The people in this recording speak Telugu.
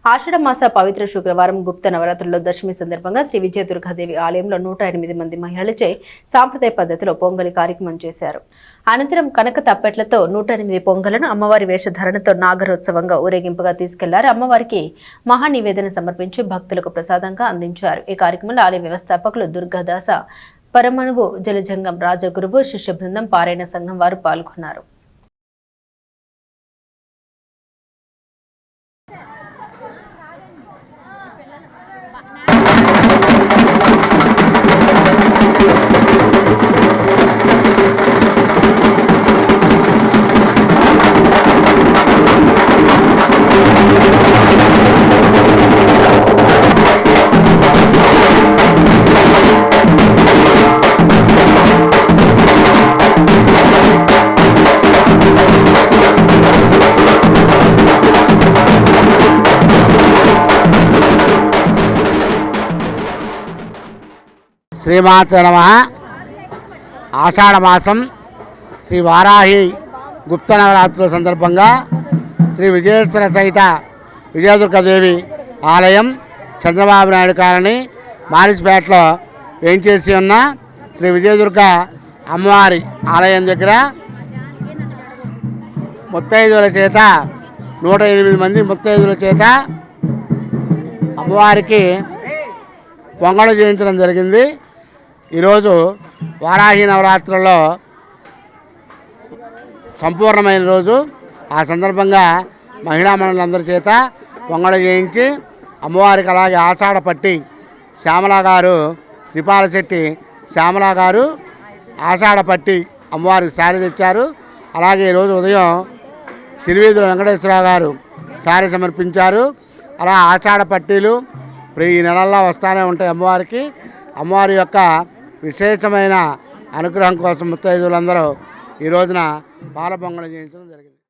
ఆషాఢమాస పవిత్ర శుక్రవారం గుప్త నవరాత్రుల్లో దశమి సందర్భంగా శ్రీ విజయదుర్గాదేవి ఆలయంలో 108 మంది మహిళలచే సాంప్రదాయ పద్ధతిలో పొంగలి కార్యక్రమం చేశారు. అనంతరం కనక తప్పెట్లతో 108 పొంగలను అమ్మవారి వేషధారణతో నాగరోత్సవంగా ఊరేగింపుగా తీసుకెళ్లారు. అమ్మవారికి మహానివేదన సమర్పించి భక్తులకు ప్రసాదంగా అందించారు. ఈ కార్యక్రమంలో ఆలయ వ్యవస్థాపకులు దుర్గాదాస పరమణువు జలజంగం రాజగురువు శిష్య బృందం పారాయణ సంఘం వారు పాల్గొన్నారు. శ్రీమాత్రే నమః. ఆషాఢమాసం శ్రీ వారాహి గుప్త నవరాత్రుల సందర్భంగా శ్రీ విజయేశ్వర సహిత విజయదుర్గాదేవి ఆలయం చంద్రబాబు నాయుడు కాలనీ మారిస్పేటలో వేయించేసి ఉన్న శ్రీ విజయదుర్గ అమ్మవారి ఆలయం దగ్గర ముత్తైదువుల చేత 108 మంది ముత్తైదువుల చేత అమ్మవారికి పొంగళ్ళు చేయించడం జరిగింది. ఈరోజు వారాహి నవరాత్రుల్లో సంపూర్ణమైన రోజు. ఆ సందర్భంగా మహిళా మండలందరి చేత పొంగళ్ళు చేయించి అమ్మవారికి, అలాగే ఆషాఢ పట్టి శ్యామల గారు, త్రిపాల శెట్టి శ్యామల గారు ఆషాఢ పట్టి అమ్మవారికి శారీ తెచ్చారు. అలాగే ఈరోజు ఉదయం తిరువీధుల వెంకటేశ్వరరావు గారు శారీ సమర్పించారు. అలా ఆషాఢ పట్టీలు ఈ నెలల్లో వస్తూనే ఉంటాయి. అమ్మవారికి అమ్మవారి యొక్క విశేషమైన అనుగ్రహం కోసం ముత్తైదువులందరూ ఈ రోజున పాల పొంగళ్ళు చేయించడం జరిగింది.